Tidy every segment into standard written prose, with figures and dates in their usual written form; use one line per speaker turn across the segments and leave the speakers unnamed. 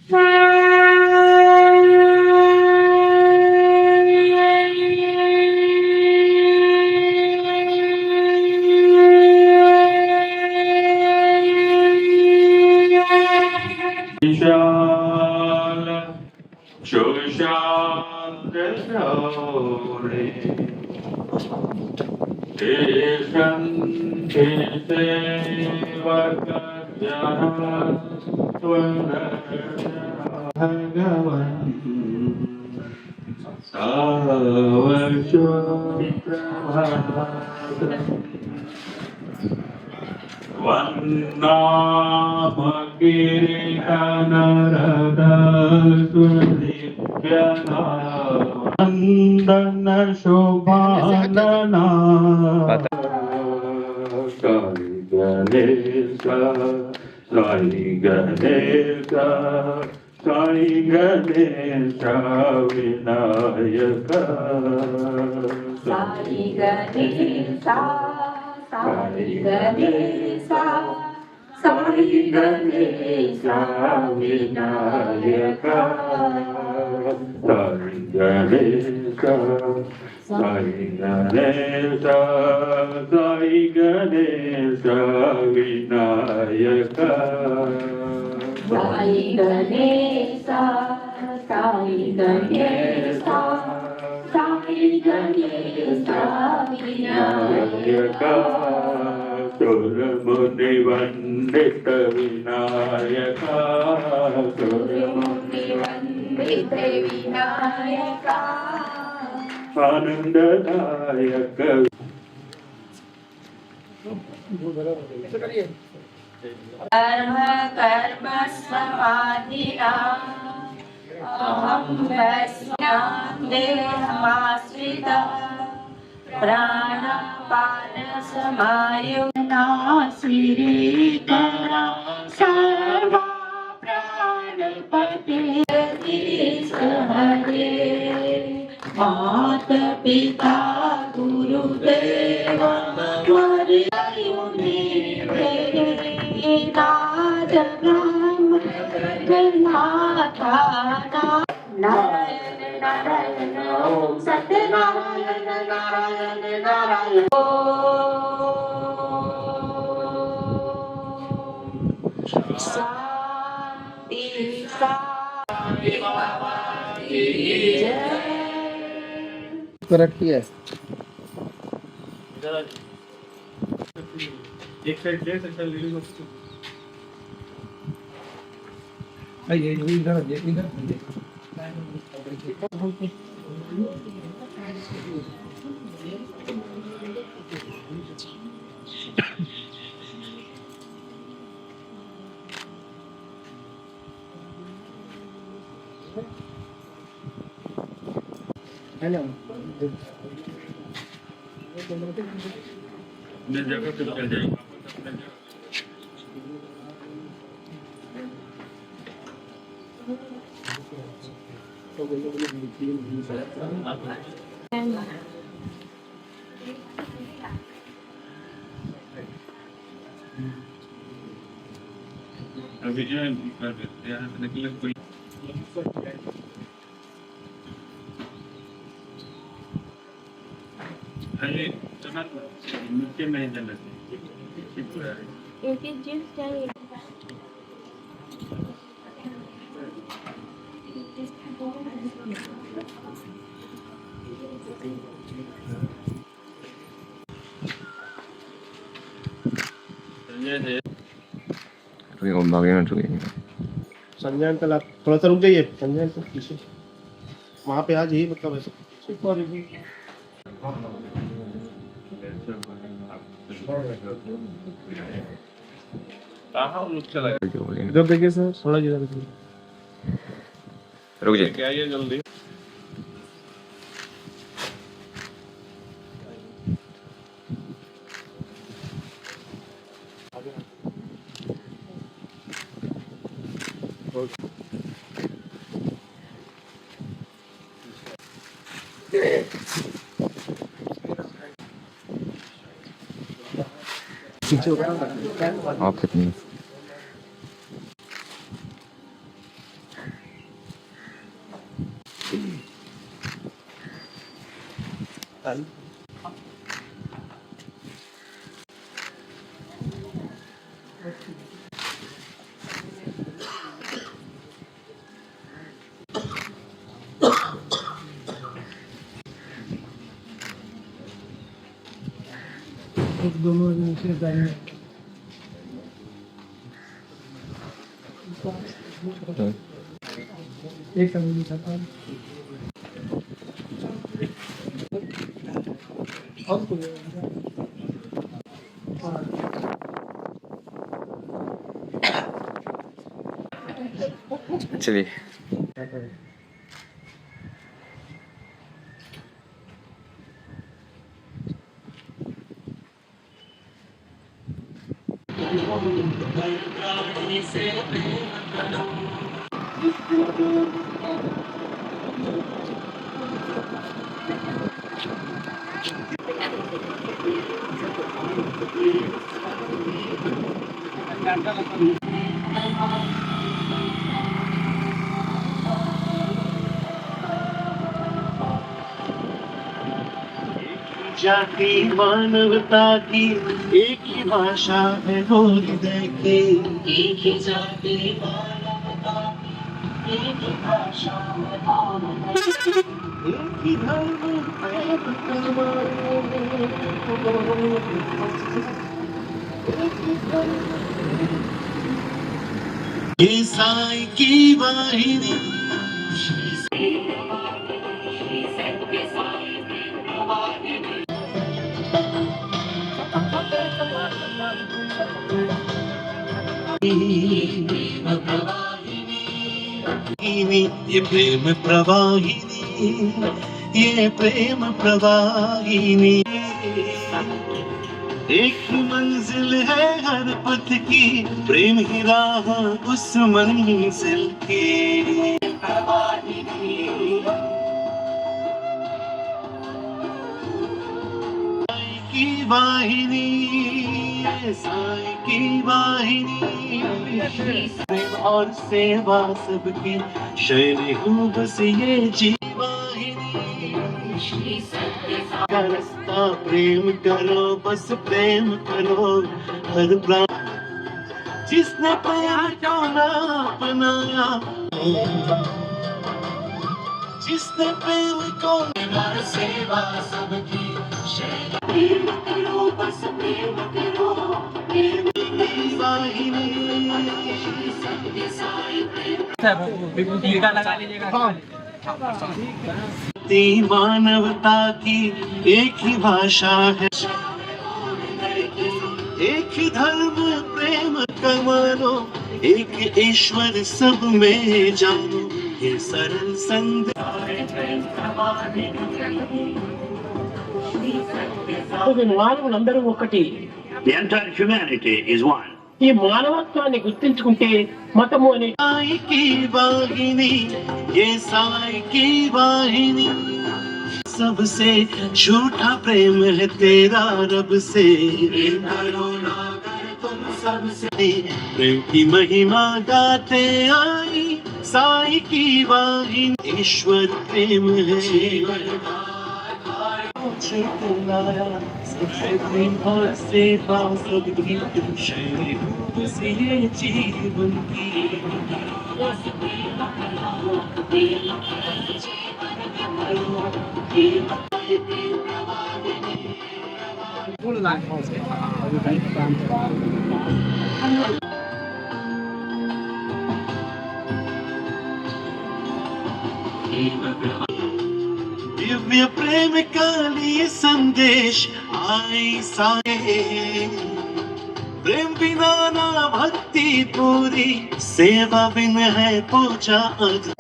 विशाल शोशांत शौरे देशन्ति सेवक जन भगवन् सावशो प्रभात वन्नामगिरिकनरदसुलिप्यना वन्दन शोभानना साई गणेश साई गणेश साई गणेश विनायक
साई गणेशा साई गणेशा साई गणेशा विनायक
साई गणेश साई गणेश साई गणेश विनायक
साई गणेशा साई गणेशा साई गणेशा विनायक
सुरमुनि वंदित विनायक
सुरमुनि वंदित विनायक
आनंददायक
कर्म कर्म समाधिना अहं वैष्णवेहमाश्रिता प्राणपान समायुक्ता श्रीकरा सर्वा प्राणपते हरे मात पिता गुरुदेव वरेण्य नाथ ब्रह्म जगन्नाथा नारायण नारायण ओम सत्यनारायण नारायण नारायण ओम शांति शांति बाबा की जय।
करेक्ट है।
एक साइड ले सकता है लीडिंग को
ये इधर हेलो
जगह पे चल जाएंगे अभी जो है निकले कोई अरे चना नीचे नहीं जाना चाहिए
एक एक चीज चाहिए
저기 건방이는 저기
संजय अंकल आप थोड़ा सा रुक जाइए। संजय अंकल पीछे वहाँ पे आ जाइए, मतलब ऐसे
कहाँ रुक चला गया
여기 올리는
इधर देखिए सर, थोड़ा जिधर देखिए।
여기지
क्या ये जल्दी
앞에 있는 चलिए
जाति मानवता की एक ही भाषा है हो हृदय की, एक ही जाति मानवता की एक ही भाषा है हो हृदय की, एक ही धर्म ईसाई की वाहिनी ये प्रेम प्रवाहिनी, ये प्रेम प्रवाहिनी, एक ही मंजिल है हर पथ की, प्रेम ही राह उस मंजिल की वाहिनी, साई की वाहिनी, प्रेम और सेवा सबकी शैली हूँ बस ये जीवाहिनी, का रास्ता प्रेम करो बस प्रेम करो हर प्राण, जिसने प्यार को ना अपनाया, जिसने प्रेम को सेवा सबकी प्रेम करो बस प्रेम करो, प्रेम की वाहिनी, मानवता की एक ही भाषा है, एक ही धर्म प्रेम का मानो, एक ईश्वर सब में जानो, ये सरल संदेश
మానవులందరూ ఒకటి.
The entire humanity is one.
ఈ మానవత్వాన్ని గుర్తించుకుంటే మతము అనే
साई की वाहिनी, ये साई की वाहिनी, सबसे झूठा प्रेम है तेरा रब से, तुम सबसे प्रेम की महिमा गाते आई, साई की वाहिनी ईश्वर प्रेम है, चेतनाया सबसे प्रेम और सेवा सबकी शैली बस ये जीवन की, दिव्य प्रेम का लिए संदेश आई साए, प्रेम बिना ना भक्ति पूरी, सेवा बिन है पूजा अधूरी,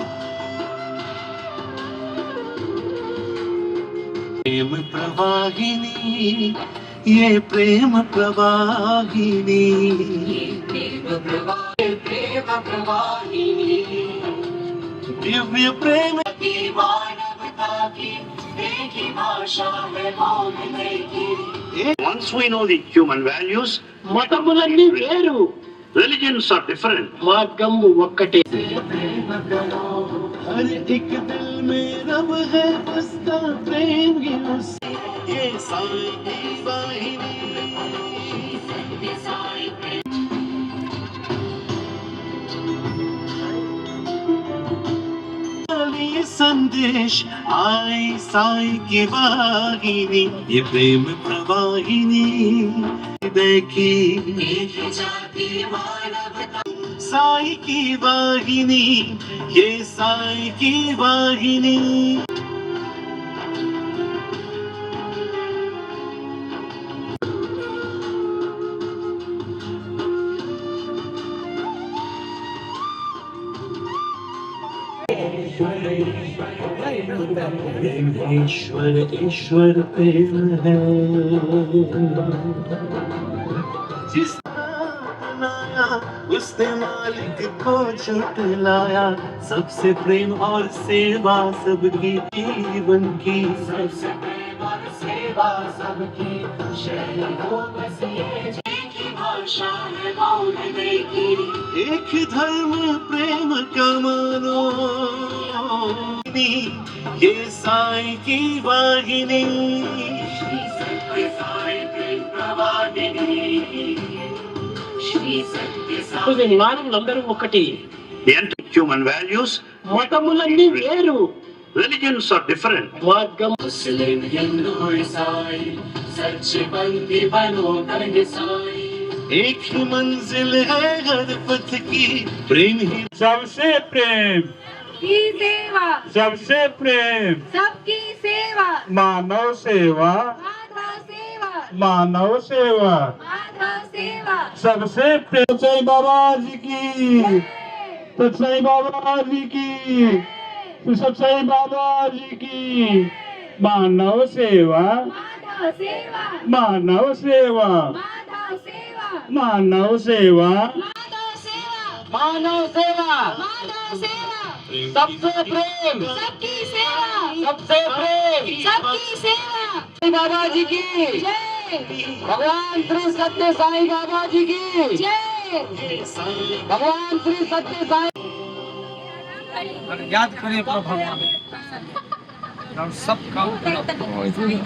प्रेम प्रवाहिनी, ये प्रेम प्रवाहिनी, प्रेम प्रवाहिनी, दिव्य प्रेम की मानवता की एक ही भाषा है बोलने की.
Once we know the human values,
మతములన్నీ వేరు,
religions are different.
మార్గము ఒక్కటే.
हर एक दिल में रब है बसता प्रेम ही उससे ये साई की वाहिनी ये संदेश आई साई की वाहिनी ये प्रेम प्रवाहिनी देखी साई की वाहिनी ये साई की वाहिनी ईश्वर ईश्वर प्रेम है जिस बनाया उसने मालिक को झुठलाया सबसे प्रेम और सेवा सबकी जीवन की सबसे प्रेम और सेवा सबकी भाषा है बोलने की एक धर्म प्रेम का मानो ये साई की वाहिनी
వారంలో ఒకటి
The human values,
మతములన్నీ వేరు
religions are different.
మార్గం
मुस्लिम हिंदू ईसाई सच्चे बंदी बनो कर साई एक ही मंजिल है हर पथ की प्रेम ही
सबसे प्रेम
की सेवा
सबसे प्रेम
सबकी सेवा
मानव सेवा
माधव सेवा
मानव सेवा
माधव सेवा
सबसे प्रेम सच्चाई बाबा जी की सच्चाई बाबा जी की सच्चाई बाबा जी की मानव सेवा
माधव सेवा
मानव सेवा
माधव सेवा
मानव सेवा
माधव सेवा
మానవ సేవ
माधव सेवा
सबसे प्रेम
सबकी सेवा
सबसे प्रेम
सबकी सेवा
बाबा जी की
जय
भगवान श्री सत्य साई बाबा जी की
जय
भगवान श्री सत्य साई याद करें अपना भगवान हम सब काम
साईं बाबा जी की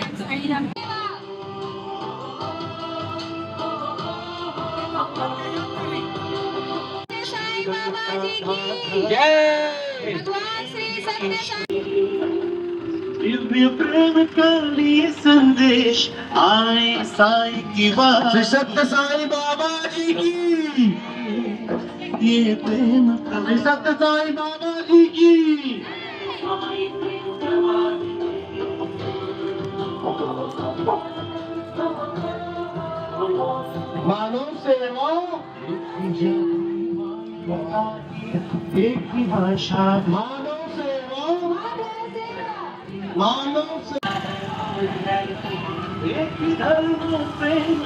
जय
भगवान श्री सत्य साई
दिव्य प्रेम का लिए संदेश आए साई की वाहिनी
सत्य साई बाबा जी की
ये प्रेम का
सत्य साई बाबा जी की मानव सेवा
एक ही भाषा
मानव सेवा मानव सेवा
एक ही धर्म प्रेम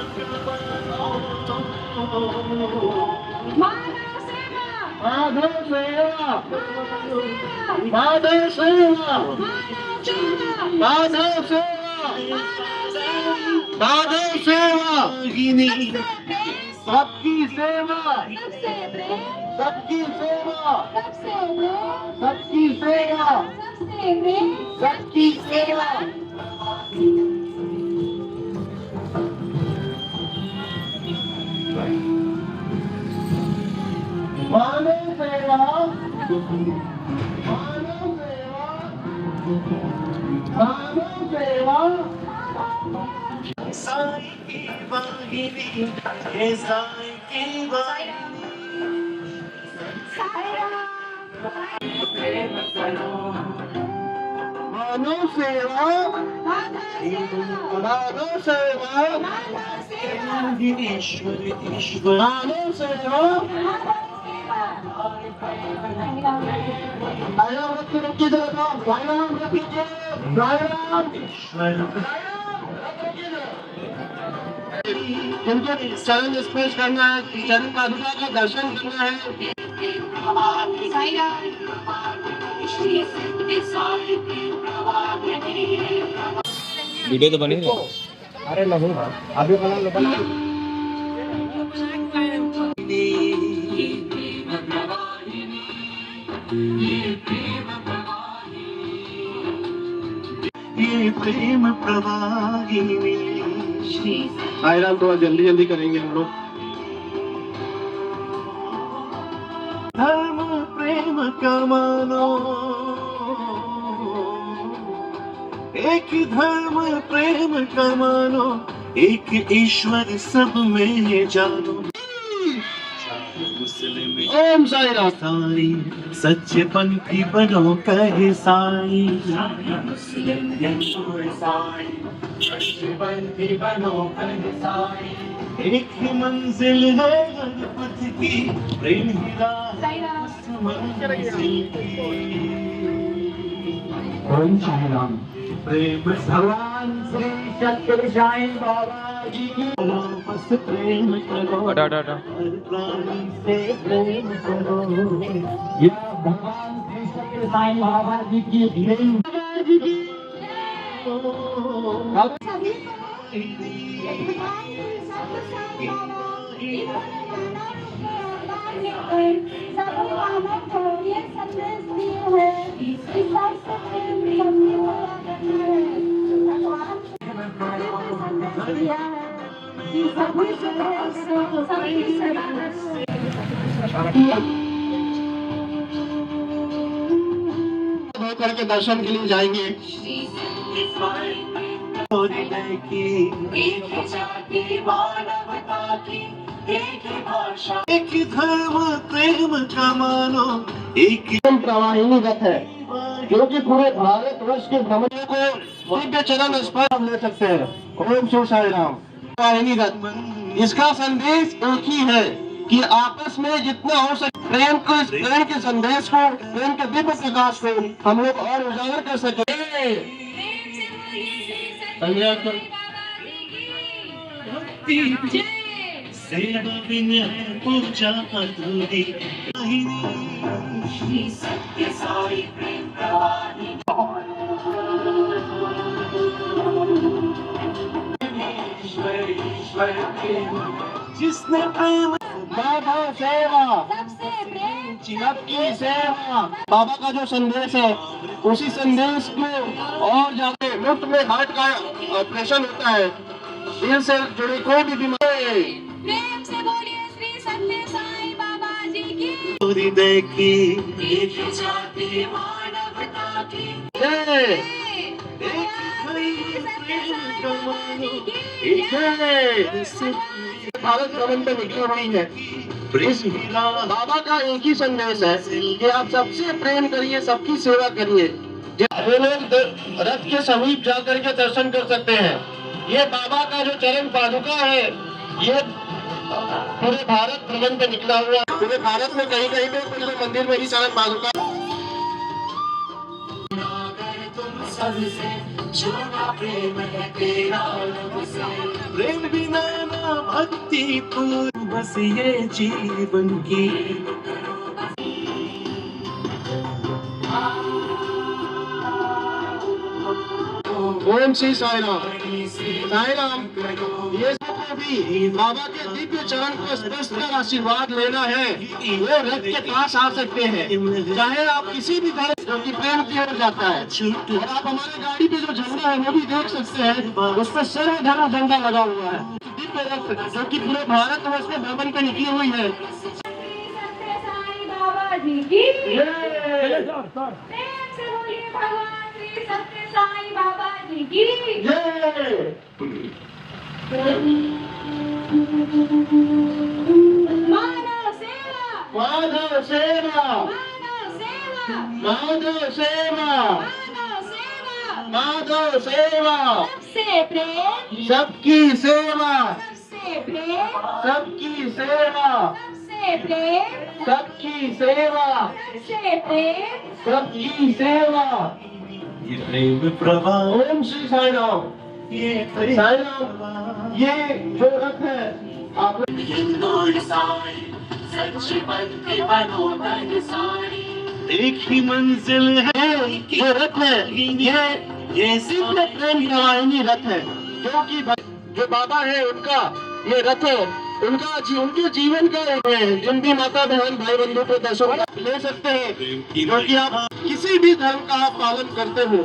मानव सेवा
माधव सेवा
माधव
माधव
सेवा
सेवा
मानव
माधव
सेवा
सेवा
मानव
माधव
सेवा
सेवा
सबकी सेवा
सबसे प्रेम
सबकी सेवा
सबसे प्रेम
सबकी सेवा
सबसे प्रेम
सबकी सेवा
मानव सेवा मानव सेवा मानव सेवा
साई की वाहिनी ये साई की वाहिनी
मानव सेवा मानव सेवा
ईश्वर ईश्वर
मानव सेवा आयाम रखिए जरा आयाम रखिए आयाम
ईश्वर
जिनको चरण स्पर्श करना है चरण पादुका का दर्शन करना है
वीडियो तो बनी रही
अरे नहीं अभी बना लो बना
ये प्रेम प्रवाहिनी।
साईं राम, थोड़ा जल्दी जल्दी करेंगे हम लोग।
धर्म प्रेम का मानो, एक धर्म प्रेम का मानो, एक ईश्वर सब में जानो। मुस्लिम
ओम साईं राम।
साई सच्चे पंथी बनो कहे साई। मुस्लिम हिंदू ईसाई सच्चे पंथी बनो कहे साई। एक ही मंजिल है हर पथ की, प्रेम ही राह उस मंजिल की।
ओम साईं राम।
प्रेम
भगवान श्री सत्य साईं बाबा जी की
बस प्रेम करो,
हटा।
हर प्राणी से प्रेम करो।
ये भगवान श्री सत्य साईं बाबा जी की प्रेम बाबा जी की।
सभी भगवान श्री सत्य साईं बाबा इन्होंने मानव के अवतार लेकर सभी मानव को ये संदेश दिए हैं कि ईश्वर से प्रेम सबसे बड़ा करना है। भगवान ने संदेश दिया है कि सभी से प्रेम करो, सभी से
धो करके दर्शन के लिए जाएंगे।
हृदय की एक जाति मानवता की, एक ही भाषा एक ही धर्म प्रेम का मानो, एक ही
प्रवाहिनी रथ है जो कि पूरे भारतवर्ष के भ्रमण को दिव्य चरण स्पर्श हम ले सकते हैं। ओम शिव साई राम। प्रवाहिनी रथ, इसका संदेश एक ही है कि आपस में जितना हो सके प्रेम को, इस प्रेम के संदेश को, प्रेम के दिव्य प्रकाश को हम लोग और उजागर कर सके।
सेवा बिन है पूजा अधूरी। श्री सत्य साई प्रेम प्रवाहिनी। ईश्वर प्रेम, जिसने प्रेम
बाबा सेवा,
सबसे प्रेम
सबकी सेवा। बाबा का जो संदेश है उसी संदेश को और ज्यादा मुफ्त में हार्ट का ऑपरेशन होता है, दिल से जुड़ी कोई भी बीमारी।
प्रेम से बोलिए श्री सत्य साईं बाबा जी की।
हृदय की एक जाति मानवता की,
जय। भारत भ्रमण पे निकली हुई है। इस बाबा का एक ही संदेश है कि आप सबसे प्रेम करिए, सबकी सेवा करिए। वो लोग रथ के समीप जाकर के दर्शन कर सकते हैं। ये बाबा का जो चरण पादुका है, ये पूरे भारत भ्रमण पे निकला हुआ है। पूरे भारत में कहीं कहीं पे कोई मंदिर में ही चरण पादुका।
प्रेम बिना ना भक्ति पूर्ण, बस ये जीवन की।
ओम श्री साई राम। साई राम, ये सबको भी बाबा के दिव्य चरण को स्पर्श कर आशीर्वाद लेना है, वो रथ के पास आ सकते हैं। चाहे आप किसी भी तरह जो कि प्रेम की ओर जाता है, और आप हमारे गाड़ी पे जो झंडा है वो भी देख सकते हैं, उस पर सर्व धर्म झंडा लगा हुआ है। दिव्य रथ जो कि पूरे भारतवर्ष में भ्रमण पे निकली हुई है।
सत्य साईं बाबा जी की। प्रेम से बोलिए भगवान श्री सत्य साईं बाबा जी की। मानव सेवा,
माधव सेवा,
मानव सेवा,
माधव सेवा,
मानव सेवा,
माधव सेवा।
सबसे प्रेम,
सबकी सेवा,
सबसे प्रेम,
सबकी सेवा,
सबसे प्रेम,
सबकी सेवा,
सबसे प्रेम।
सबकी सेवा।
ये प्रेम प्रवाह,
ओम श्री साई राम।
ये प्रेम
साई राम, ये जो रथ है आप
एक ही मंजिल है,
जो रथ है ये दिव्य प्रेम प्रवाहिनी रथ है, क्योंकि जो बाबा है उनका ये रथ है उनके जीवन का है। जिन भी माता बहन भाई बंधु को दर्शन ले सकते हैं, क्योंकि आप किसी भी धर्म का आप पालन करते हो,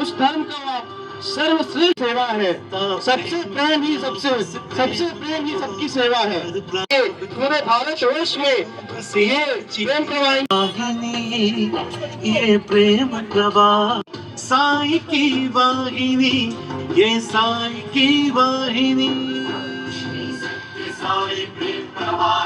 उस धर्म का आप सर्वश्रेष्ठ सेवा है। सबसे प्रेम ही प्रेम ही सबकी सेवा है। पूरे भारतवर्ष में ये प्रेम प्रवाहिनी,
ये प्रेम प्रवाह साई की वाहिनी, ये साई की वाहिनी। साई प्रेम प्रवाह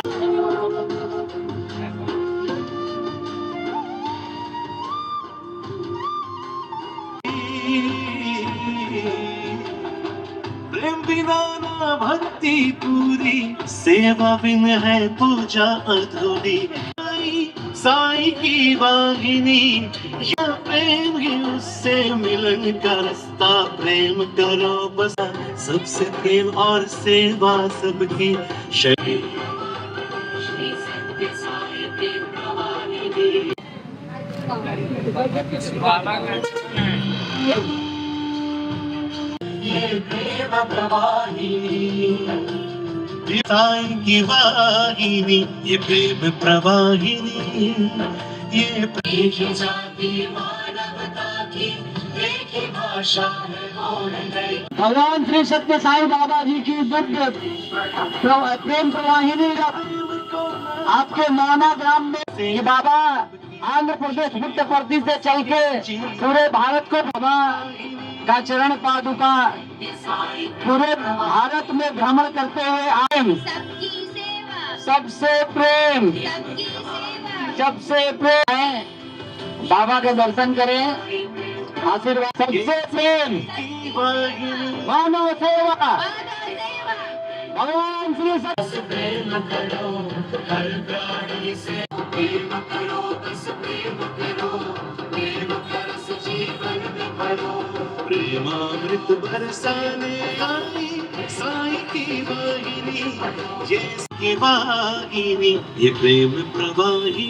प्रेम बिना ना भक्ति पूरी, सेवा बिन है पूजा अधूरी। साई की वाहिनी, यह प्रेम ही उससे मिलन का रास्ता। प्रेम करो बस, सबसे प्रेम और सेवा सबकी शरीर। साई की वाहिनी, ये प्रेम प्रवाहिनी, ये प्रेम जाति मानवता की एक ही भाषा है।
भगवान श्री सत्य साई बाबा जी की दिव्य प्रेम प्रवाहिनी आपके माना ग्राम में ये बाबा आंध्र प्रदेश उत्तर प्रदेश से चल के पूरे भारत को बाबा का चरण पादुका पूरे भारत में भ्रमण करते हुए आए। सबसे प्रेम है, बाबा के दर्शन करें, आशीर्वाद। सबसे प्रेम मानव सेवा, भगवान श्री सत्य प्रेम करो, हर प्राणी से प्रेम करो, बस प्रेम करो, प्रेम बरस जीवन में भरो। प्रेमामृत बरसाने आई साई की वाहिनी, ये की वाहिनी, ये प्रेम प्रवाहिनी,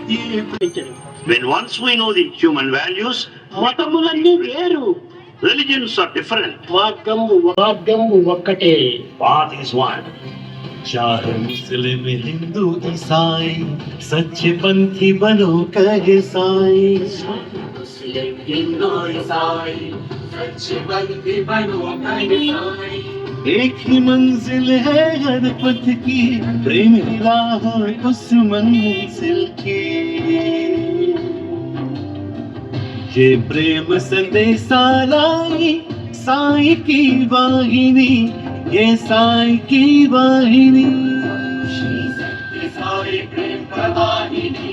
ये प्रेम।
When once we know the human values,
మతములన్నీ వేరు,
religions are different.
మార్గము ఒక్కటే.
Path is one.
चाहे मुस्लिम हिंदू ईसाई, सच्चे पंथी बनो कहे साई। मुस्लिम हिंदू ईसाई, सच्चे पंथी बनो कहे साई। एक ही मंजिल है हर पथ की, प्रेम की राह उस मंजिल की। ये प्रेम संदेशा लाई साई की वाहिनी, ये साई की वाहिनी। श्री सत्य साई प्रेम प्रवाहिनी।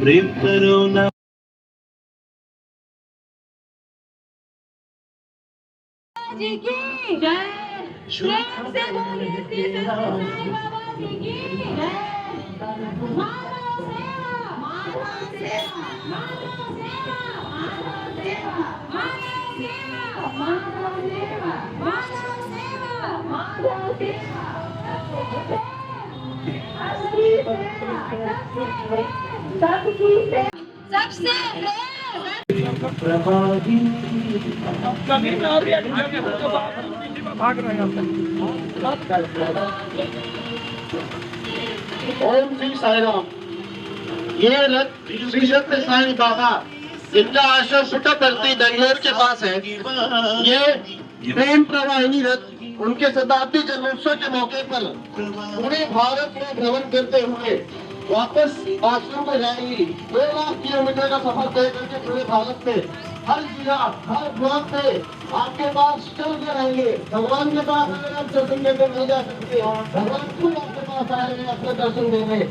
प्रेम करो ना
जी की जय। प्रेम से बोलिए श्री सत्य साई बाबा जी की जय। मानव सेवा, मानव सेवा, मानव सेवा, मानव सेवा, मानव सेवा, मानव सेवा, मानव सेवा, मानव सेवा। असली सेवा, सबकी सेवा, सबसे
ओम श्री साई राम। ये रथ श्री सत्य साई बाबा जिनका आश्रम पुट्टपर्ती बेंगलोर के पास है। ये प्रेम प्रवाहिनी रथ उनके शताब्दी जन्मोत्सव के मौके पर पूरे भारत में भ्रमण करते हुए वापस आश्रम में जाएंगी। 2 लाख किलोमीटर का सफर तय करके पूरे भारत में हर जिला हर ब्लॉक पे आपके पास चल के रहेंगे। भगवान के पास अगर आप दर्शन देते नहीं जा सकते, भगवान खुद आपके पास आएंगे, आपको दर्शन देंगे।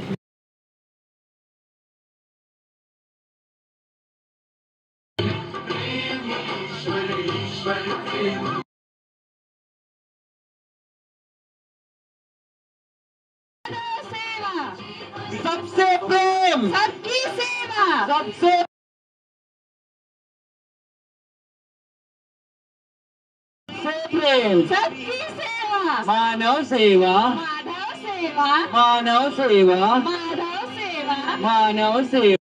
सबसे प्रेम,
सबकी सेवा,
सबसे प्रेम,
सबकी सेवा,
मानव सेवा,
माधव सेवा
मानव सेवा
माधव सेवा
मानव सेवा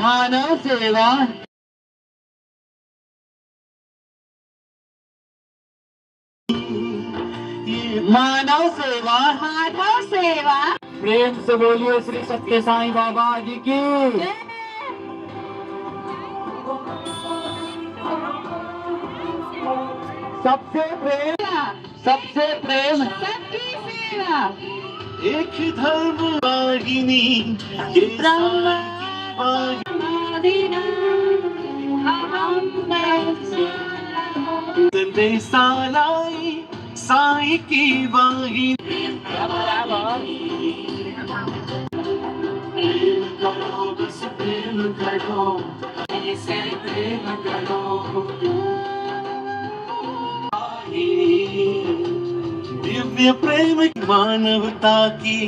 मानव सेवा मानव सेवा
माधव सेवा
प्रेम से बोलिए श्री सत्य साईं बाबा जी की सबसे प्रेम
सबकी सेवा
एक धर्म वाहिनी ये
ब्रह्म
वाहिनी संदेशालाई साई की वाहिनी दिव्य प्रेम मानवता की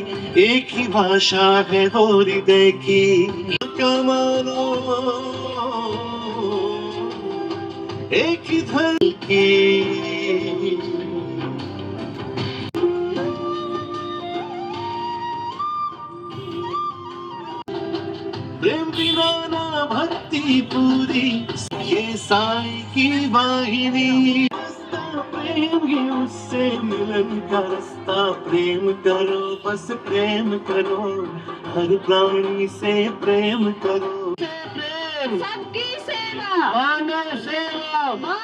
एक ही भाषा है हो हृदय की कमानो एक ही धर्म की प्रेम बिना ना भक्ति पूरी ये साई की वाहिनी प्रेम ही उससे मिलन का रास्ता प्रेम करो बस प्रेम करो हर प्राणी से प्रेम करो
सबकी सेवा
मानव सेवा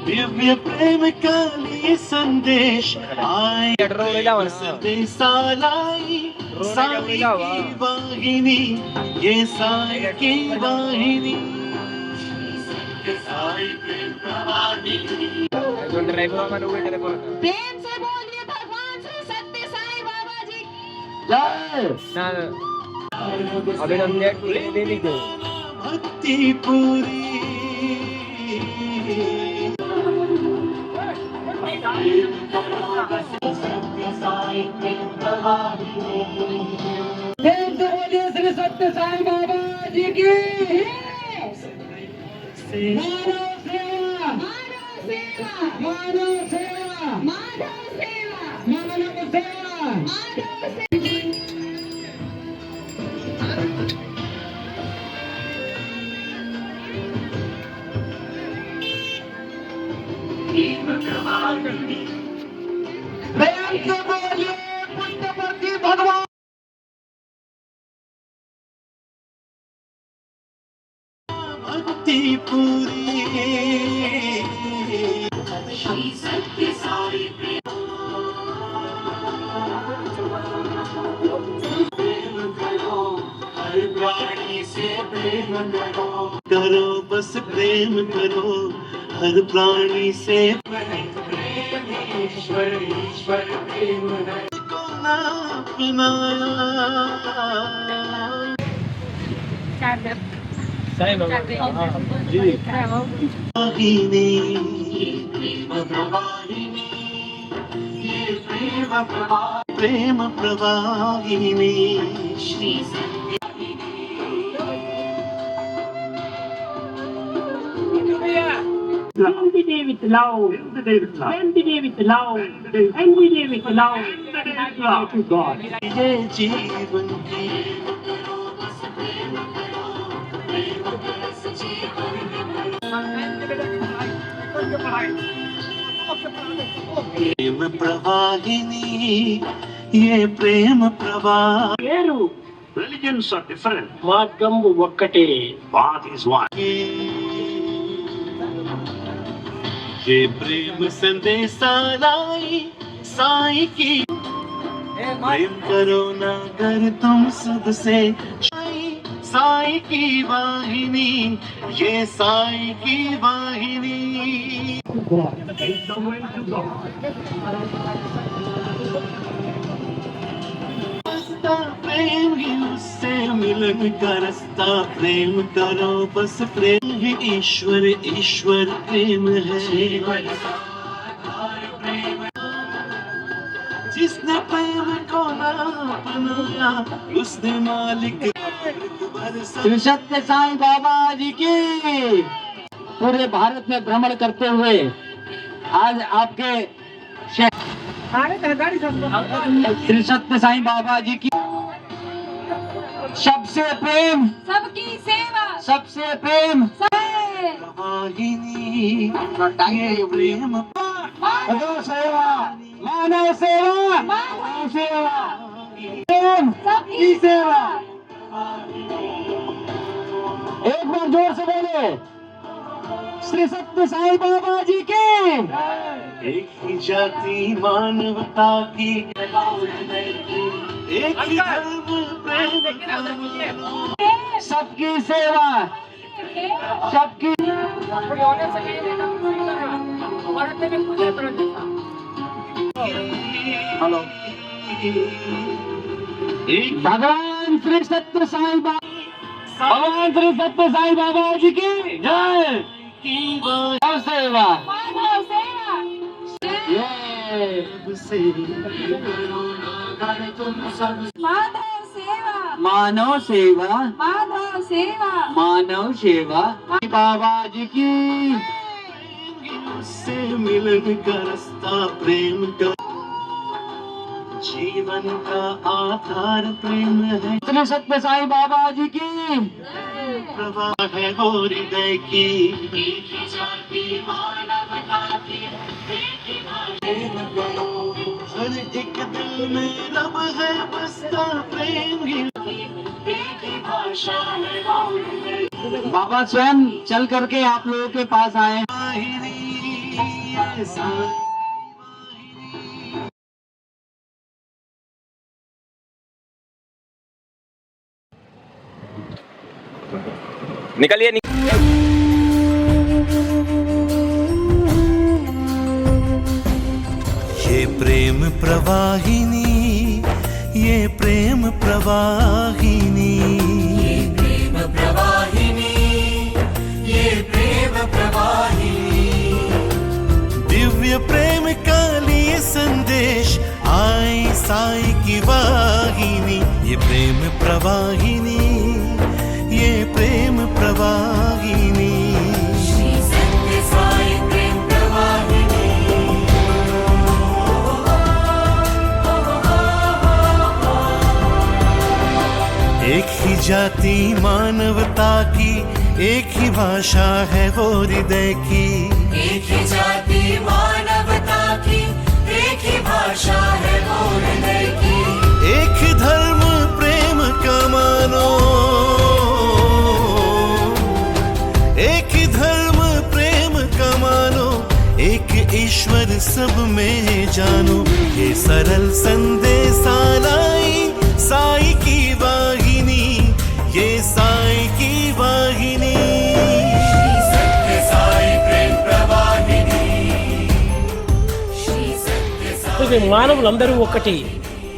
दिव्य प्रेम का लिए संदेश आए संदेशालाई साई की वाहिनी ये साई की वाहिनी
प्रेम से बोलिए भगवान श्री सत्य साईं बाबा जी
जय
भक्ति पूरी
प्रेम से बोलिए श्री सत्य साईं बाबा जी की मानव सेवा
मानव सेवा
मानव सेवा
मानव सेवा
मानव सेवा
मानव सेवा
प्रेम से बोलिए पुण्यमूर्ति भगवान
भक्ति पूरी करो बस प्रेम करो हर प्राणी से ईश्वर प्रेम को ना वाहिनी प्रेम प्रवाहिनी
When the day with love, when the day with love, and we day with love, and to God.
ये जीवन की प्रेम प्रवाहिनी ये प्रेम प्रवाह
Religions are different.
మార్గం ఒక్కటే
Path is one.
ये प्रेम संदेशा लाई साई की प्रेम करो ना कर तुम सबसे साई की वाहिनी ये साई की वाहिनी रास्ता प्रेम ही उससे मिलन का रास्ता प्रेम करो बस प्रेम ही ईश्वर ईश्वर प्रेम है जिसने प्रेम को ना अपनाया उसने मालिक
श्री सत्य साईं बाबा जी की पूरे भारत में भ्रमण करते हुए आज आपके श्री सत्य साईं बाबा जी की सबसे प्रेम,
सबकी सेवा,
सबसे प्रेम,
वाहिनी ये प्रेम
मानव सेवा, मानव सेवा, मानव सेवा, प्रेम सबकी सेवा। एक बार जोर से बोले, श्री सत्य साईं बाबा जी की।
एक ही जाति मानवता की, एक ही धर्म प्रेम,
सबकी सेवा, सबकी। हेलो,
एक
भगवान श्री सत्य साईं बाबा, भगवान श्री सत्य साईं बाबा जी की जय। मानव सेवा,
मानव सेवा,
ये
से
माधव सेवा,
मानव सेवा,
माधव सेवा,
मानव सेवा। बाबा जी की
उससे मिलन का रास्ता प्रेम का, जीवन का आधार प्रेम है।
श्री सत्य साईं बाबा जी की
प्रवाह है वो हृदय की, हर एक दिल में रब है बसता प्रेम ही।
बाबा स्वयं चल करके आप लोगों के पास आए।
निकलिए
ये प्रेम प्रवाहिनी, ये प्रेम प्रवाहिनी, ये प्रेम प्रवाहिनी, ये प्रेम प्रवाहिनी। दिव्य प्रेम का लिए संदेश आई साई की वाहिनी। ये प्रेम प्रवाहिनी, ये प्रेम प्रवाहिनी, श्री सत्य साई प्रेम प्रवाहिनी। एक ही जाति मानवता की, एक ही भाषा है वो हृदय की। एक ही जाति मानवता की, एक ही भाषा है वो हृदय की। एक धर्म प्रेम का मानो, एक धर्म प्रेम का मानो, एक ईश्वर सब में जानो। ये सरल संदेश लाई साई की वाहिनी, ये साई की वाहिनी, श्री सत्य साई प्रेम प्रवाहिनी, श्री सत्य साई।
మానవులందరూ ఒకటి.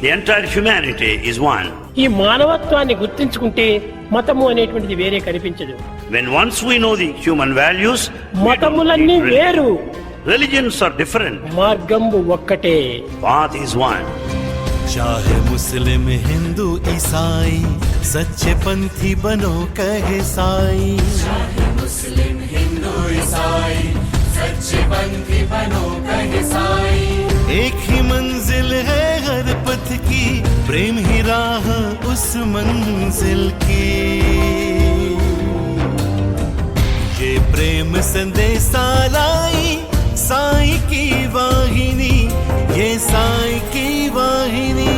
The entire humanity is one.
ఈ మానవత్వాన్ని గుర్తించుకుంటే మతము అనేటువంటిది వేరే కనిపించదు.
When once we know the human values,
మతములన్నీ వేరు,
religions are different.
మార్గము ఒక్కటే.
Path is one.
चाहे मुस्लिम हिंदू ईसाई, सच्चे पंथी बनो कहे साई। चाहे मुस्लिम हिंदू ईसाई, सच्चे पंथी बनो कहे साई। एक ही मंजिल है हर पथ की, प्रेम ही राह उस मंजिल की। ये प्रेम संदेशा लाई साई की वाहिनी, ये साई की वाहिनी,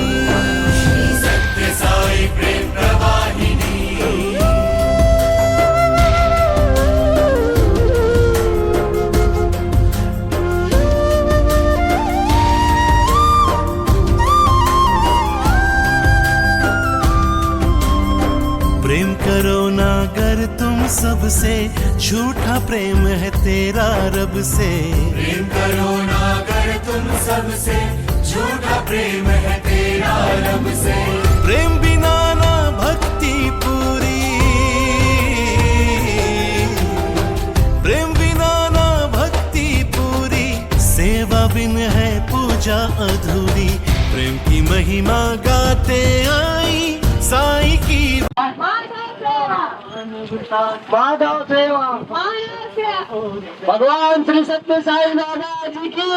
श्री सत्य साई प्रेम प्रवाहिनी। प्रेम करो ना अगर तुम सबसे, झूठा प्रेम है तेरा रब से। प्रेम करो ना अगर तुम सबसे, झूठा प्रेम है तेरा रब से। प्रेम बिना ना भक्ति पूरी, प्रेम बिना ना भक्ति पूरी, सेवा बिन है पूजा अधूरी। प्रेम की महिमा गाते आई साईं की
माधव सेवा भगवान श्री सत्य साईं बाबा जी की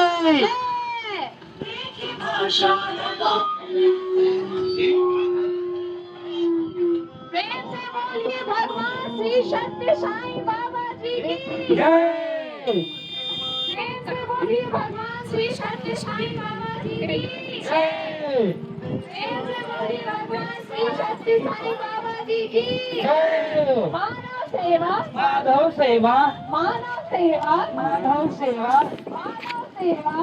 प्रेम से बोलिए भगवान श्री सत्य साईं बाबा जी की प्रेम से बोलिए भगवान श्री सत्य साईं बाबा जी की प्रेम से बोलिए भगवान श्री सत्य साईं बाबा जी की मानव सेवा
माधव सेवा
मानव सेवा
माधव सेवा
मानव सेवा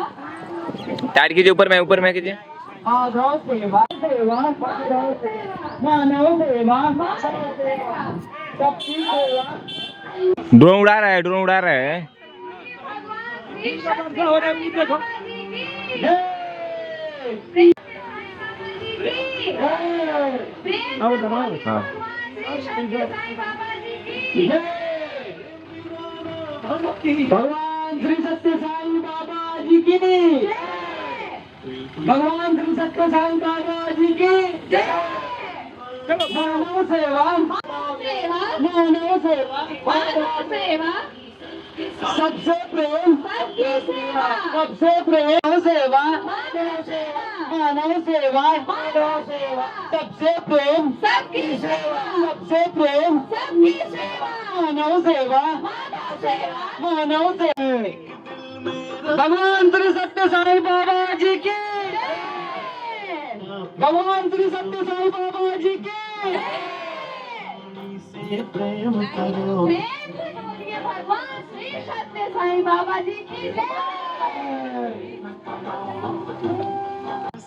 टाइट कीजिए, ऊपर में कीजिए।
माधव सेवा सेवा माधव सेवा मानव सेवा मानव सेवा सबकी सेवा
ड्रोन उड़ा रहा है।
भगवान श्री सत्य देखो
भगवान श्री सत्य साईं बाबा जी की भगवान श्री सत्य साईं बाबा जी की मानव सेवा मानव सेवा सबसे प्रेम सबसे प्रेम सेवा मानव सेवा सबसे प्रेम
सबकी सेवा
सबसे प्रेम
सबकी सेवा
मानव सेवा मानव सेवा भगवान श्री सत्य साईं बाबा जी की भगवान श्री सत्य साईं बाबा जी की
प्रेम करो
भगवान श्री सत्य साईं बाबा जी की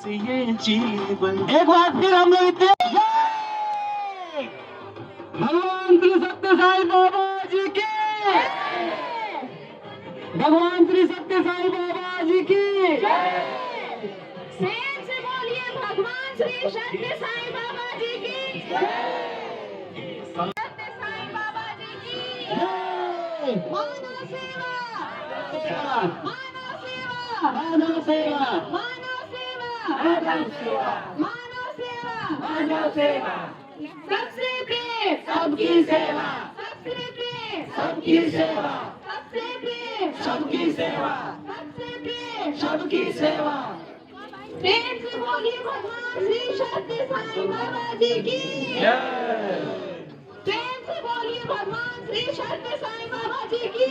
ये जीवन
एक बार फिर हम लोग इतने भगवान श्री सत्य साईं बाबा जी की भगवान श्री सत्य साईं बाबा जी की
प्रेम से बोलिए भगवान श्री सत्य साईं बाबा जी की सत्य साईं बाबा जी की मानव सेवा मानव सेवा
मानव सेवा
मानव सेवा
मानव सेवा
मानव सेवा
मानव सेवा
सबसे प्रेम
सबकी सेवा
सबसे प्रेम
सबकी सेवा
सबसे प्रेम
सबकी सेवा
सबसे प्रेम
सबकी सेवा
प्रेम से बोलिए भगवान श्री सत्य साईं बाबा जी की प्रेम से बोलिए भगवान श्री सत्य साईं बाबा जी की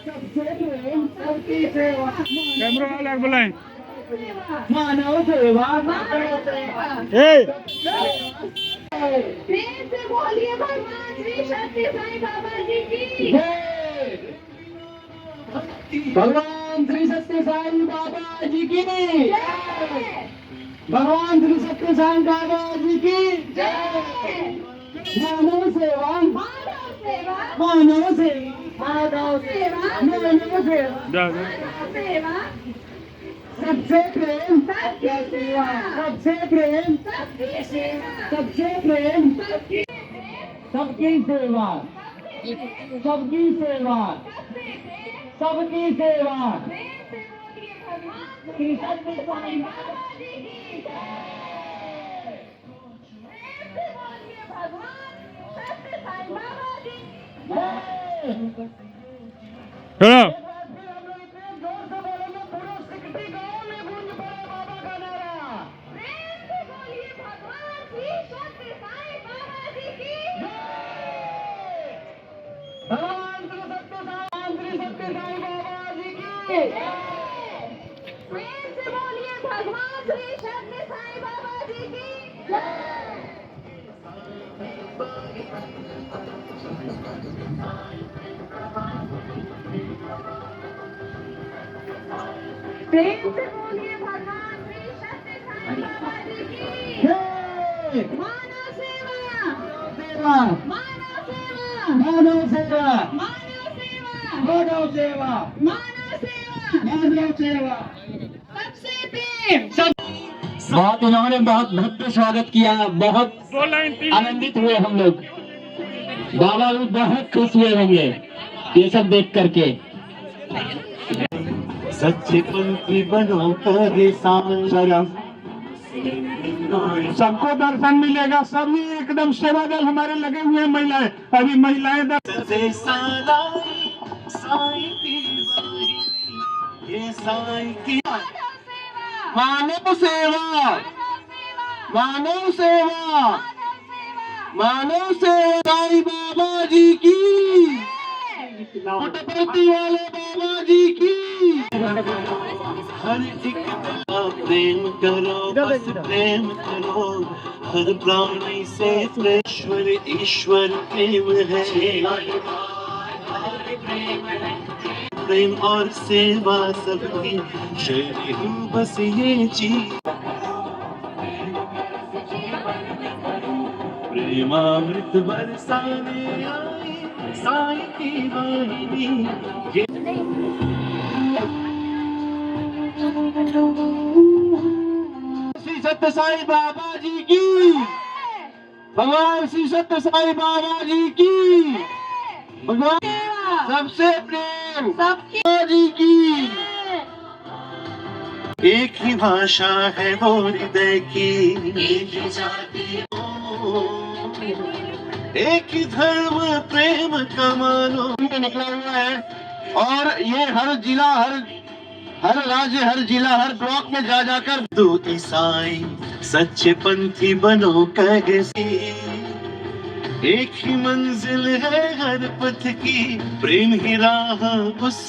सबकी सेवा
कैमरा वाला बुलाएं।
मानव सेवा
प्रेम से बोलिए भगवान श्री सत्य साईं बाबा जी की
भगवान श्री सत्य साईं बाबा जी की भगवान श्री सत्य साईं बाबा जी की मानव सेवा
मानव सेवा
मानव सेवा
मानव सेवा
मानव सेवा
सेवा
सबसे प्रेम
सबकी सेवा
सबसे प्रेम
सबकी सेवा
सबसे प्रेम
सबकी
सबकी सेवा सबकी सेवा सबकी सेवा
श्री सत्य साईं बाबा जी की भगवान सत्य साईं बाबा जी
चलो
प्रेम से बोलिए भगवान श्री सत्य साईं बाबा जी की
भगवान श्री सत्य साईं बाबा जी की
प्रेम से बोलिए भगवान श्री सत्य साईं बाबा जी की प्रेम से बोलिए भगवान श्री सत्य साईं बाबा जी की मानव सेवा
सेवा
मानव सेवा
मानव सेवा
मानव सेवा
मानव सेवा
मानव सेवा
मानव सेवा
सबसे प्रेम
बहुत इन्होंने बहुत भव्य स्वागत किया, बहुत आनंदित हुए हम लोग। बाबा भी बहुत खुश हुए होंगे ये सब देख करके।
सच्चे पंथी बनो करे साईं।
सबको दर्शन मिलेगा, सभी एकदम सेवा दल हमारे लगे हुए हैं, महिलाएं, अभी महिलाएं
सजे सालाई साईं की वाहिनी, ये साईं की
मानव सेवा, मानव सेवा, मानव सेवा। साईं बाबा जी की, पुट्टपर्ती वाले बाबा जी की।
हर एक का प्रेम करो, बस प्रेम करो, हर प्राणी से ईश्वर ईश्वर प्रेम है। प्रेम और सेवा सबकी शैली हूँ, बस ये चीज। प्रेमामृत बरसाने आई साईं की वाहिनी, ये
श्री सत्य साईं बाबा जी की, भगवान श्री सत्य साईं बाबा जी की, भगवान सबसे प्रेम बाबा जी की।
एक ही भाषा है वो हृदय की, एक ही जाति, एक ही धर्म प्रेम का मानो।
निकला हुआ है और ये हर जिला, हर राज्य, हर जिला, हर ब्लॉक में जा जाकर
दो ईसाई सच्चे पंथी बनो कहे सी। एक ही मंजिल है हर पथ की, प्रेम ही राह उस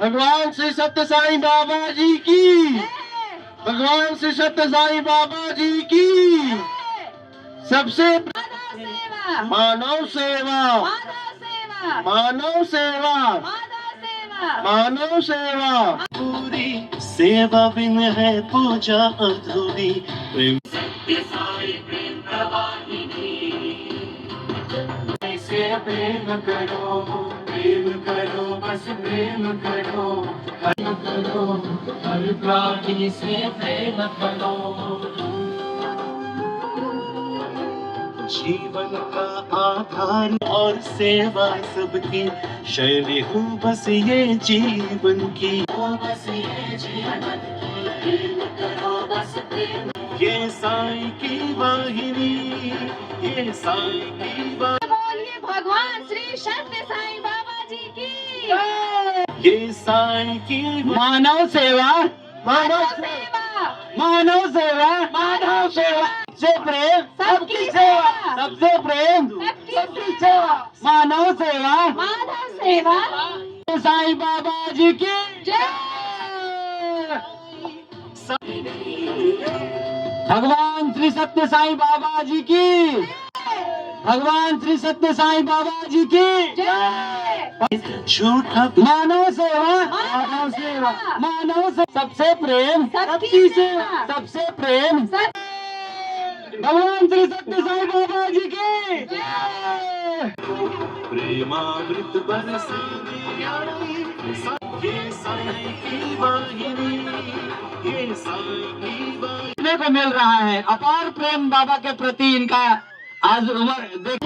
भगवान श्री सत्य साईं बाबा जी की, भगवान श्री सत्य साईं बाबा जी की। सबसे मानव सेवा, मानव सेवा, मानव सेवा।
पूरी सेवा बिन है पूजा अधूरी। प्रेम
से प्रेम करो, प्रेम करो, बस प्रेम करो, हर प्राणी से प्रेम करो।
जीवन का आधार और सेवा सबकी शैली हूँ, बस ये जीवन की।
बस ये जीवन की, प्रेम करो, बस प्रेम।
ये साईं की वाहिनी, ये साईं की वाहिनी।
बोलिए भगवान श्री सत्य साईं बाबा जी की।
ये साईं की
मानव सेवा, मानव
सेवा,
मानव सेवा, मानव सेवा। सबसे प्रेम सबकी सेवा, सबसे प्रेम सबकी सेवा, मानव सेवा,
माधव सेवा।
साईं बाबा जी की
जय।
भगवान श्री सत्य साईं बाबा जी की, भगवान श्री सत्य साईं बाबा जी की
जय।
झूठा
मानव सेवा, मानव सेवा, मानव से सबसे प्रेम सबकी सेवा, सबसे प्रेम भगवान श्री सत्य साईं बाबा जी की जय।
प्रेमामृत बरसाने आई, ये साईं की वाहिनी, ये साईं की वाहिनी।
देखने को मिल रहा है अपार प्रेम बाबा के प्रति इनका। आज उम्र देख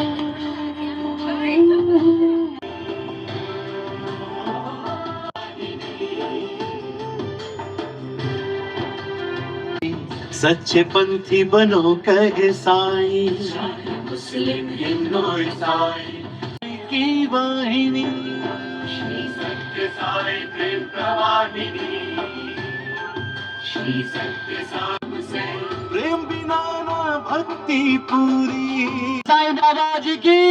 सच्चे पंथी बनो कहे साईं।
मुस्लिम हिंदू ईसाई
की वाहिनी,
श्री सत्य साई प्रेम प्रवाहिनी, श्री सत्य साई से
प्रेम बिना ना भक्ति पूरी।
साईं बाबा जी की,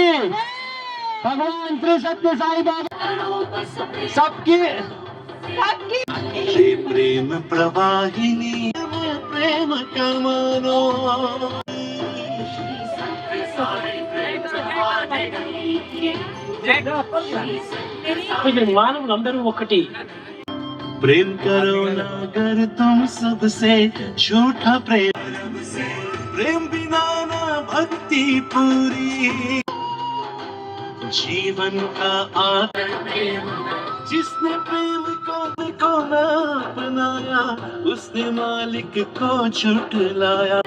भगवान श्री सत्य साईं बाबा सबकी
ये प्रेम प्रवाहिनी, प्रेम का मानो।
మానవులందరూ ఒకటి.
प्रेम करो ना अगर तुम सबसे, झूठा प्रेम, प्रेम बिना ना भक्ति पूरी। जीवन का आधार जिसने प्रेम को ना अपनाया, उसने मालिक को झुठलाया।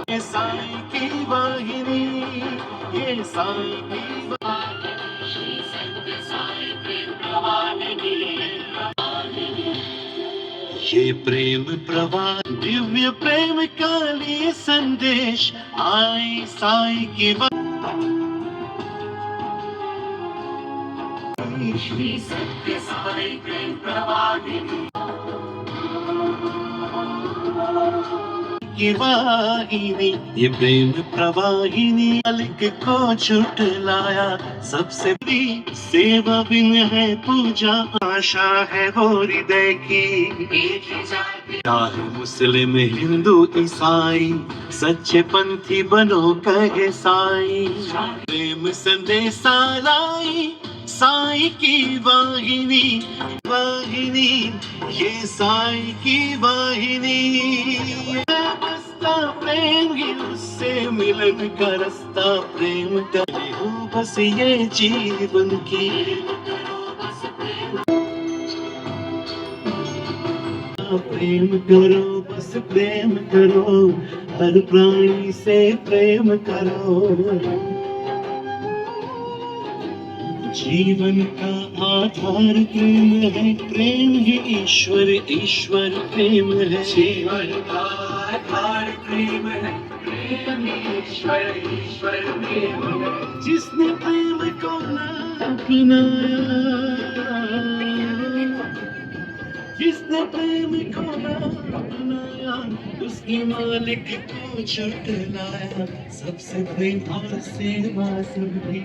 ये साईं की वाहिनी, ये साईं की वाहिनी। ये प्रेम प्रवाह दिव्य प्रेम काली संदेश आई साई की श्री सत्य साई प्रेम प्रवाहिनी की वाहिनी, ये प्रेम प्रवाहिनी मालिक को छुटलाया सबसे बड़ी सेवा बिन है पूजा आशा है वो हृदय की। चाहे मुस्लिम हिंदू ईसाई सच्चे पंथी बनो कहे साई, प्रेम संदेशा लाई साई की वाहिनी, वाहिनी ये साई की वाहिनी। प्रेम ही उससे मिलन का रास्ता, प्रेम करे हो बस ये जीवन की। प्रेम करो बस प्रेम करो, हर प्राणी से प्रेम करो। जीवन का आधार प्रेम है, प्रेम ही ईश्वर, ईश्वर प्रेम है। जीवन का आधार प्रेम है, प्रेम ही ईश्वर, ईश्वर प्रेम है। जिसने प्रेम को ना अपनाया, जिसने प्रेम को ना अपनाया, उसके मालिक को छुटलाया। सबसे प्रेम और सेवा सबकी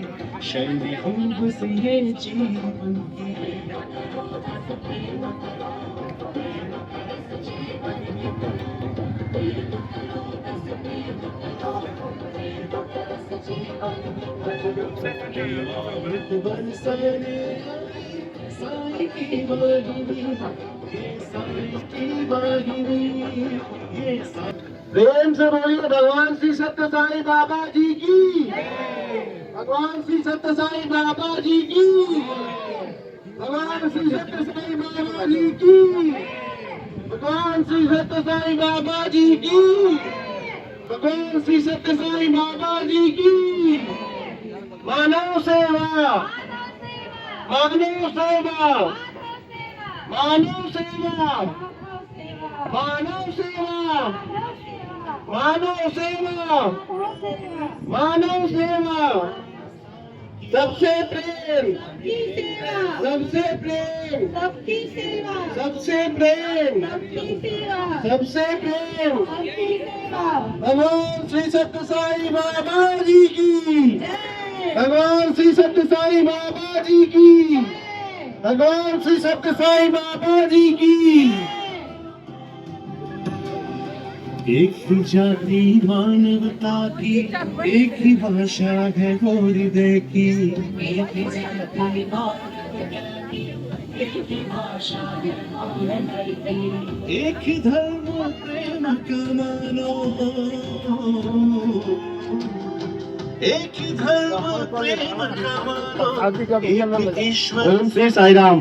शैली हम बस ये जीवन की। साई की वाहिनी, ये साई की वाहिनी, ये साई।
प्रेम से बोलिए भगवान श्री सत्य साई बाबा जी की, भगवान श्री सत्य साई बाबा जी की, भगवान श्री सत्य साई बाबा जी की, भगवान श्री सत्य साई बाबा जी की, भगवान श्री सत्य साई बाबा जी की। मानव सेवा, मानव सेवा, मानव सेवा, मानव सेवा, मानव सेवा, मानव सेवा। सबसे प्रेम, सबसे प्रेम,
सबकी सेवा,
सबसे प्रेम,
सबकी सेवा,
सबसे प्रेम।
सबकी सेवा।
भगवान श्री सत्य साई बाबा जी की, भगवान श्री सत्य साई बाबा जी की, भगवान श्री सत्य साई बाबा जी की।
एक ही जाति मानवता की, एक ही भाषा है वो हृदय की। एक ही जाति एक ही भाषा है एक ही धर्म प्रेम का मानो, एक ही धर्म प्रेम का मानो, एक ही ईश्वर।
ओम श्री साई राम।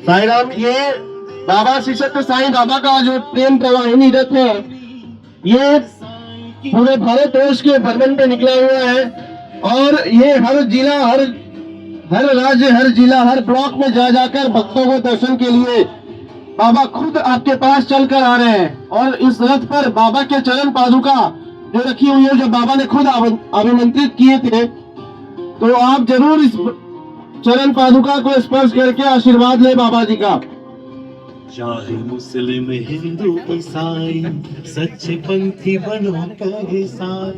साई राम, ये बाबा श्री सत्य साई बाबा का जो प्रेम प्रवाहिनी रथ है, ये पूरे भारत देश के भ्रमण पे निकला हुआ है और ये हर जिला, हर राज्य, हर जिला, हर ब्लॉक में जा जाकर भक्तों को दर्शन के लिए बाबा खुद आपके पास चलकर आ रहे हैं। और इस रथ पर बाबा के चरण पादुका जो रखी हुई है, जो बाबा ने खुद अभिमंत्रित किए थे, तो आप जरूर इस चरण पादुका को स्पर्श करके आशीर्वाद ले बाबा जी का।
चाहे मुस्लिम हिंदू ईसाई सच्चे पंथी बनो कहे साई,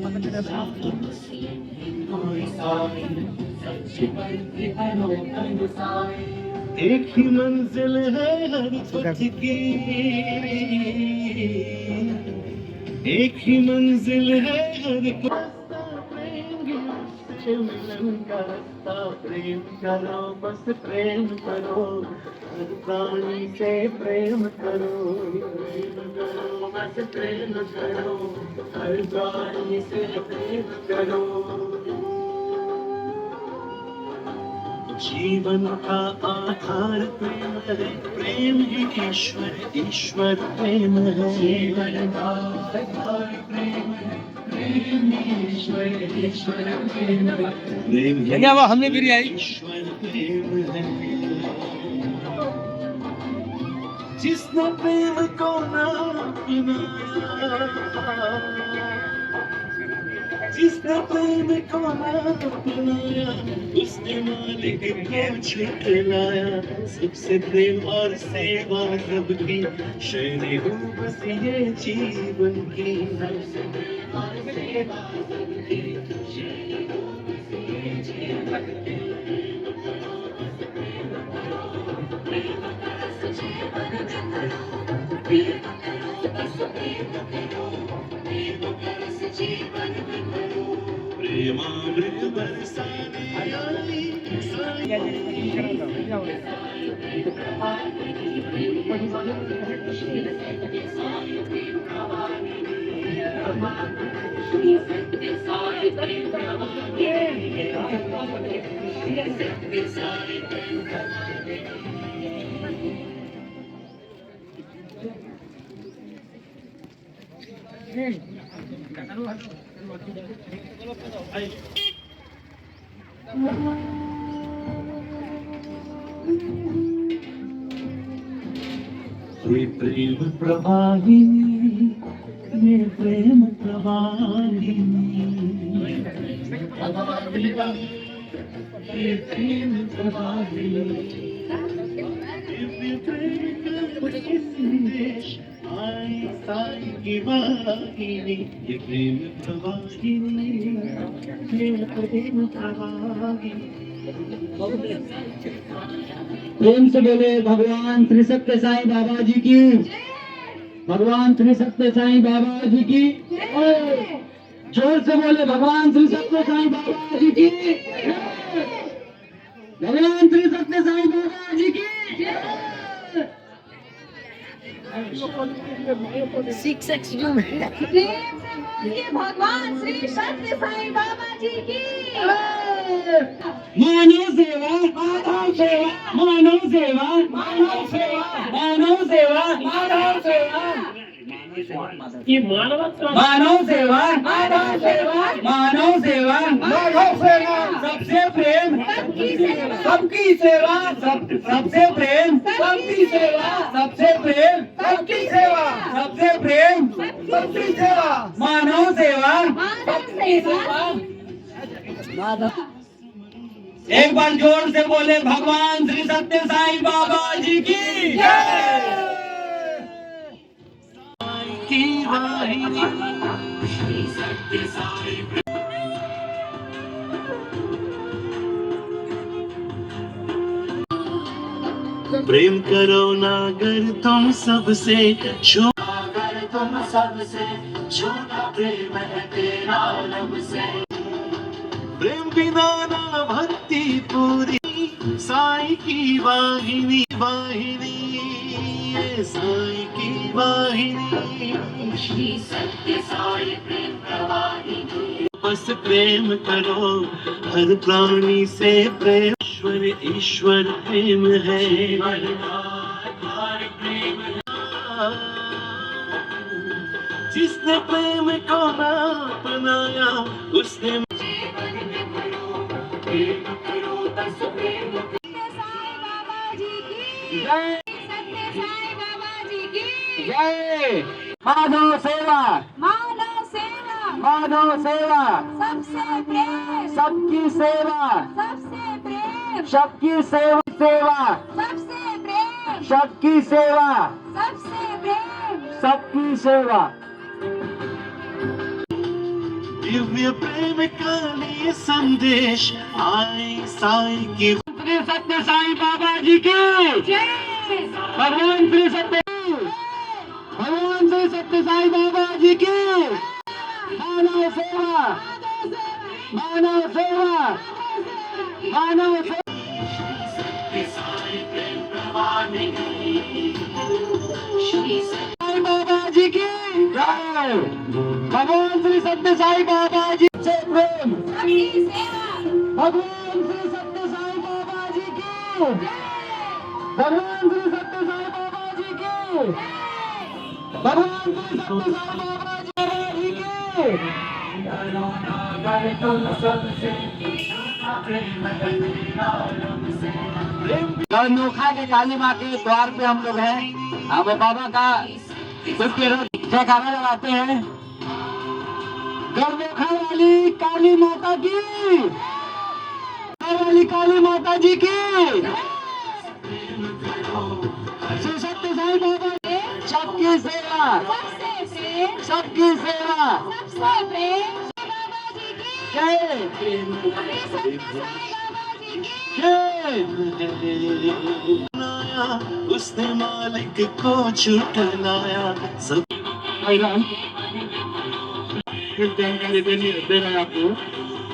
एक ही मंजिल है हर पथ की, एक ही मंजिल है हर मिलन का रास्ता। प्रेम करो बस प्रेम करो, हर प्राणी से प्रेम करो, प्रेम करो बस प्रेम करो, हर प्राणी से प्रेम करो। जीवन का आधार प्रेम है, प्रेम ही ईश्वर, ईश्वर प्रेम है। जीवन का आधार प्रेम है, प्रेम ही ईश्वर, ईश्वर प्रेम है। प्रेम ही हमने भी ईश्वर प्रेम है। जिसने प्रेम को ना अपनाया, जिसने प्रेम को ना अपनाया, उसने मालिक को छिटलाया। सबसे प्रेम और सेवा सबकी शैली हो बस ये जीवन की। सबसे प्रेम और सेवा सबकी शैली हो बस ये जीवन की। प्रेमामृत बरसाने आई ये प्रेम प्रवाहिनी, ये प्रेम प्रवाहिनी, ये प्रेम प्रवाहिनी। दिव्य प्रेम का संदेश आई साई की वाहिनी। ये प्रेम प्रवाहिनी, ये प्रेम प्रवाहिनी।
प्रेम से बोले भगवान श्री सत्य साईं बाबा जी की, भगवान श्री सत्य साईं बाबा जी की। जोर से बोले भगवान श्री सत्य साईं बाबा जी की, भगवान श्री सत्य साईं बाबा जी की।
भगवान श्री सत्य साईं बाबा जी की।
मानव सेवा, मानव सेवा, मानव सेवा, मानव सेवा, मानव सेवा, मानव सेवा,
ये मानवत्व
मानव सेवा, मानव सेवा, मानव सेवा, मानव सेवा। सबसे प्रेम, सबकी सेवा, सबसे प्रेम, सबकी सेवा, सबसे प्रेम, सबकी सेवा, सबसे प्रेम, सबकी सेवा, मानव सेवा,
सबकी सेवा।
एक बार जोर से बोले भगवान श्री सत्य साईं बाबा जी की जय।
की वाहिनी। प्रेम करो ना अगर तुम सबसे छूटा, अगर तुम सबसे छूटा, प्रेम है तेरा लब से। प्रेम बिना ना भक्ति पूरी, साईं की वाहिनी, वाहिनी, ये साईं की वाहिनी। श्री सत्य साईं प्रेम प्रवाहिनी। बस प्रेम करो हर प्राणी से, प्रेम ईश्वर, ईश्वर प्रेम है। जिसने प्रेम को ना अपनाया, उसने
जय। मानव सेवा,
मानव सेवा,
मानव सेवा,
सबसे प्रेम,
सबकी सेवा,
सबसे प्रेम,
सबकी सेवा, सेवा,
सबसे प्रेम,
सबकी सेवा,
सबसे प्रेम,
सबकी सेवा।
दिव्य प्रेम का ये संदेश आई साईं की।
श्री सत्य साईं बाबा जी की
जय।
भगवान श्री सत्य, भगवान श्री सत्य साईं बाबा जी की। मानव सेवा, मानव सेवा, मानव सेवा। साईं बाबा जी की जय। भगवान श्री सत्य साईं बाबा जी से प्रेम,
सबकी सेवा,
भगवान श्री सत्य साईं बाबा जी भगवान श्री सत्य साई बाबा जी की, भगवान श्री सत्य साई बाबा जी की। नोखा के काली माँ के द्वार पे हम लोग हैं। अब बाबा का जयकारा लगाते हैं। गढ़नोखा वाली काली माता की, वाली काली माता जी की, श्री सत्य साई बाबा सबकी सेवा, सबकी सेवा, जय
उसने मालिक को छुटलाया सब
जानकारी दे रहे हैं आपको।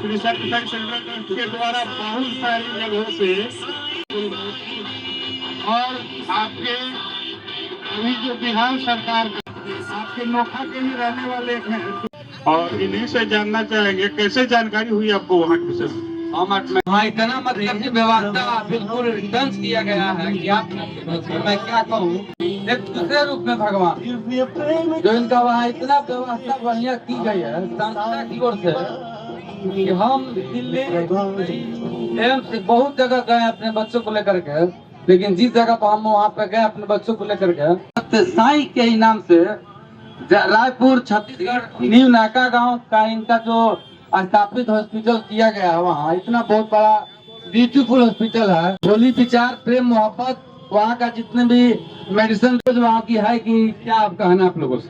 श्री सत्य साई सेंट्रल ट्रस्ट के द्वारा बहुत सारी जगहों पे और आपके अभी जो बिहार सरकार आपके नोखा के ही रहने वाले हैं और इन्हीं से जानना चाहेंगे कैसे जानकारी हुई आपको वहाँ की सर।
वहाँ इतना मतलब की व्यवस्था बिल्कुल डंस किया गया है कि आप मैं क्या कहूँ, एक दूसरे रूप में भगवान जो इनका वहाँ इतना व्यवस्था बढ़िया की गई है संस्था की ओर से कि हम दिल्ली एम्स बहुत जगह गए अपने बच्चों को लेकर के, लेकिन जिस जगह पर हम वहाँ पे गए अपने बच्चों को लेकर के सत्य साई के ही नाम से रायपुर छत्तीसगढ़ न्यू नाका गांव का इनका जो स्थापित हॉस्पिटल किया गया है, वहाँ इतना बहुत बड़ा ब्यूटीफुल हॉस्पिटल है। बोली विचार प्रेम मोहब्बत वहाँ का जितने भी मेडिसिन वहाँ की है कि क्या आप कहना आप लोगों से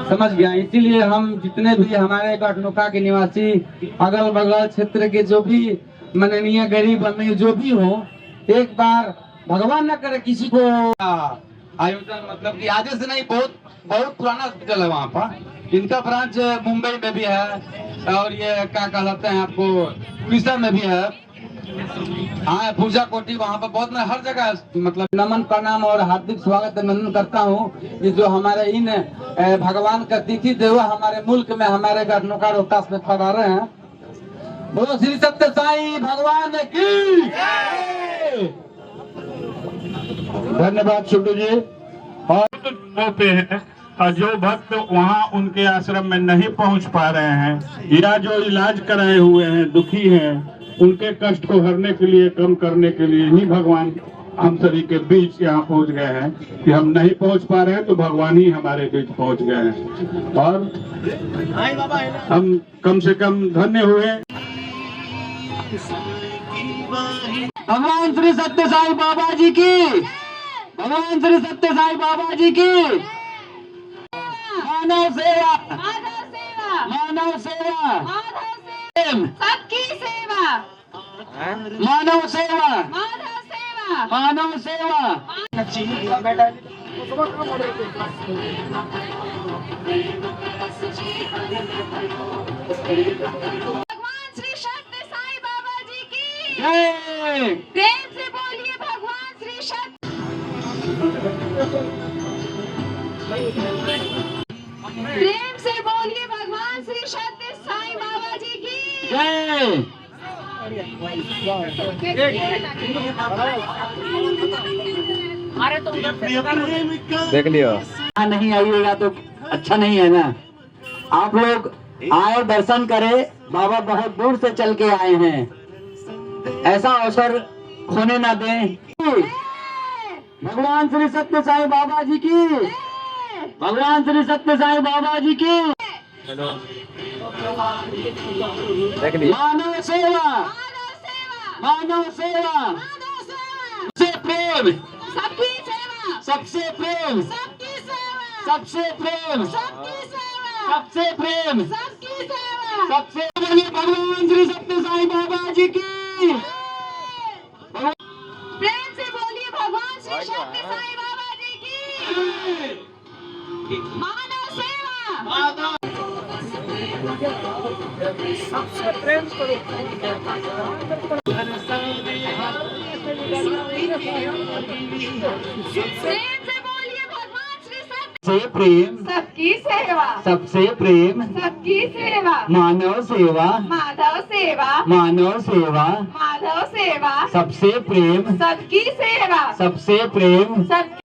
समझ गया। इसीलिए हम जितने भी हमारे गढ़नोखा के निवासी अगल बगल क्षेत्र के जो भी माननीय गरीब अमीर जो भी हो, एक बार भगवान न करे किसी को आयोजन मतलब कि आज से नहीं, बहुत बहुत पुराना हॉस्पिटल है वहाँ पर। इनका ब्रांच मुंबई में भी है और ये क्या कहलाते हैं आपको उड़ीसा में भी है। हाँ पूजा कोटी वहाँ पर बहुत मैं हर जगह मतलब नमन प्रणाम और हार्दिक स्वागत अभिनंदन करता हूँ कि जो हमारे इन भगवान का तिथि देवा हमारे मुल्क में हमारे गढ़नोखा रोहतास में पधारे हैं। बोलो श्री सत्य साई भगवान की।
धन्यवाद छोटू जी। और पे हैं और जो भक्त वहाँ उनके आश्रम में नहीं पहुँच पा रहे हैं या जो इलाज कराए हुए हैं दुखी हैं, उनके कष्ट को हरने के लिए कम करने के लिए ही भगवान हम सभी के बीच यहाँ पहुँच गए हैं कि हम नहीं पहुँच पा रहे हैं तो भगवान ही हमारे बीच पहुँच गए हैं और हम कम से कम धन्य हुए।
भगवान श्री सत्य साई बाबा जी की, भगवान श्री सत्य साई बाबा जी की। मानव सेवा, मानव सेवा,
सबकी सेवा,
मानव सेवा,
माधव सेवा,
मानव सेवा।
भगवान श्री सत्य साई बाबा जी की
जय।
प्रेम से बोलिए भगवान श्री सत्य। प्रेम से बोलिए भगवान श्री सत्य साई बाबा जी की
जय।
देख लियो।
नहीं आइएगा तो अच्छा नहीं है ना। आप लोग आए दर्शन करें, बाबा बहुत दूर से चल के आए हैं, ऐसा अवसर खोने ना दें। भगवान श्री सत्य साई बाबा जी की, भगवान श्री सत्य साई बाबा जी की।
देख लियो।
मानव सेवा, मानव सेवा, सबसे प्रेम,
सबकी सेवा,
सबसे प्रेम,
सबकी सेवा,
सबसे प्रेम,
सबकी सेवा,
सबसे प्रेम,
सबकी सेवा।
सबसे बोलिए भगवान श्री सत्य साई बाबा जी की।
प्रेम से बोलिए भगवान श्री सत्य साई बाबा जी की मानव सेवा।
प्रेम करो।
प्रेम
सबसे प्रेम
सबकी सेवा
सबसे प्रेम
सबकी सेवा
मानव सेवा
माधव सेवा
मानव सेवा
माधव सेवा
सबसे प्रेम
सबकी सेवा
सबसे प्रेम
सब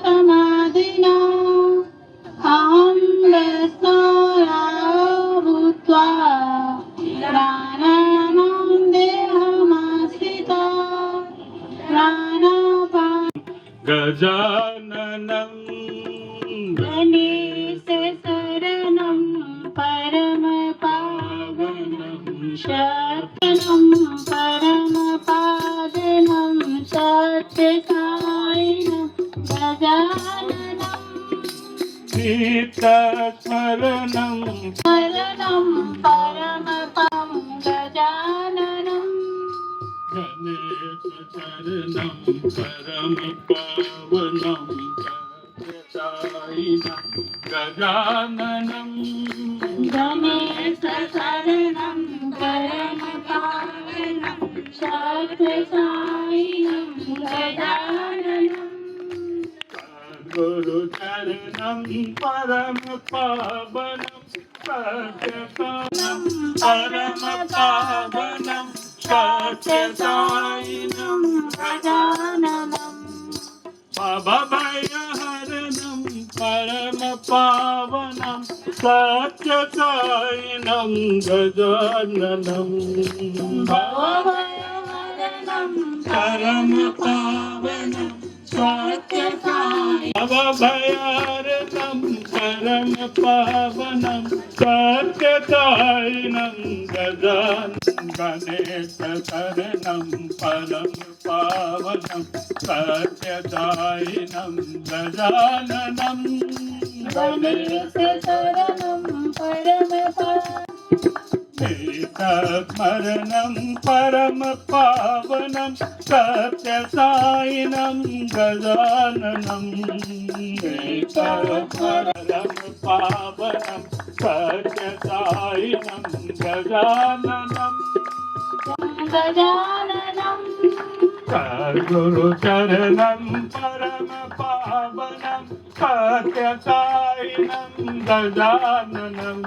समाधिना अहं व्यस्ताया भूत्वा प्राणानां देहमाश्रिता प्राणापान
गजाननं
गणेश शरणं परम पावनं शरणं परम पावनं सत्यसायिनं गजाननं
सीतस्मरणं
शरणं परम पावनं गजाननं
गणेशचरणं परम पावनं सत्यसायिनं गजाननं
गणेश शरणं परम पावनं सत्यसायिनं गजाननं
गुरुचरणं परम पावनं सत्यसायिनं परम पावनं सत्यसायिनं
गजाननं
भवभयहरणं परम पावनं सत्यसायिनं गजाननं
भवभयहरणं
परम पावनं सत्यसायिनं भवभयहरणं परम पावनं सत्यसायिनं गजाननं गणेशशरणं परम पावनं सत्यसायिनं गजाननं
गणेश शरणं परम
स्मरणं परम पावनं सत्यसायिनं गजाननं परम पावनं सत्यसायिनं गजाननं
गजाननं
गुरुचरणं परम पावनं सत्यसायिनं गजाननं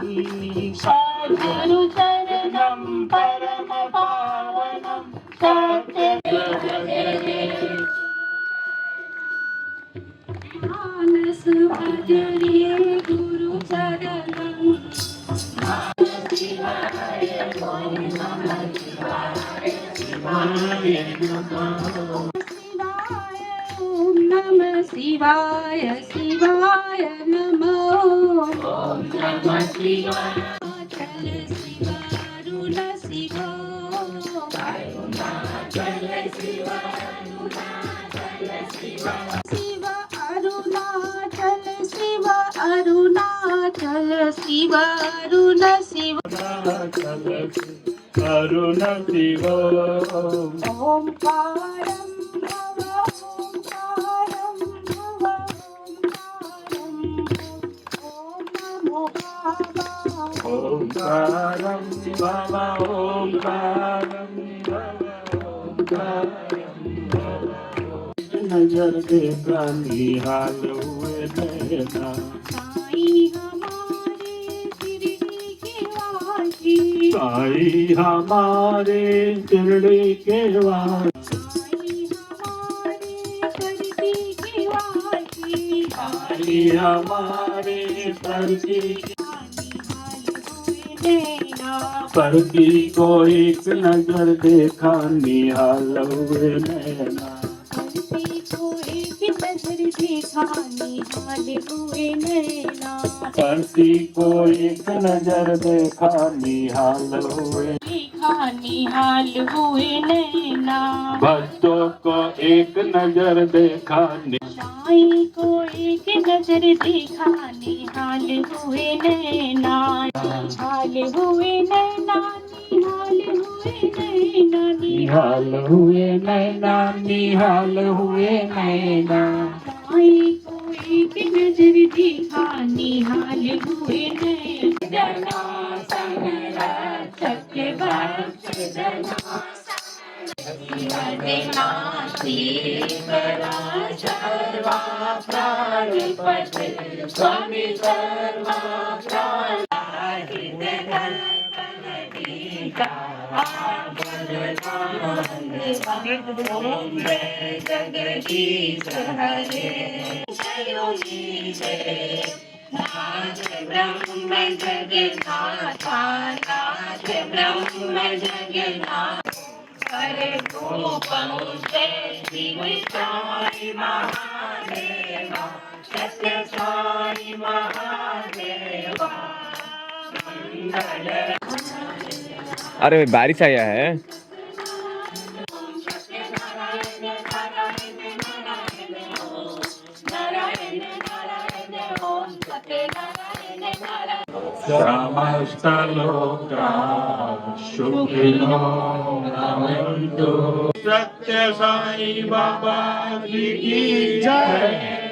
गुरुचरणं परम पावनं सत्य मानस भजरे गुरुचरणं ओम नमः शिवाय शिवाय नमो ओम नमः शिवाय चल शिवा अरुण शिवो चल शिवा शिव अरुणाचल शिव अरुणाचल शिव अरुण शिव
अरुण शिव
ओंकारं भव ओंकारं भव ओंकारं ओम नमो बाबा
ओंकारं भव ओंकारं भव ओंकारं भव नजर देखा निहाल हुए नैना
साईं हमारे शिरडी के वासी
साई हमारे शिरडी के वासी
साईं हमारे शिरडी के वासी
साई हमारे परती पर की को एक नजर देखा निहाल हुए नैना
धरती को एक नजर देखा निहाल हुए नैना
बंसी को एक नजर देखा निहाल हुए
देखा निहाल हुए नैना
भक्तों को एक नजर देखा
साई को एक नजर देखा निहाल हुए नैना निहाल हुए नैना निहाल हुए नैना
निहाल हुए नैना निहाल हुए नैना
साई को एक नजर देखा निहाल हुए नैना सत्य बात देना सर्वा प्राणपति स्वामी सर्वा जगदीश हरे नाथ ब्रह्म जगन्नाथा नाथ ब्रह्म जगन्नाथ हरे गोपं शिव साई महादेवा सत्य साई महादेवा मंगल
अरे बारिश आया है।
समस्त लोका सुखिनो भवन्तु। सत्य साई बाबा की जय।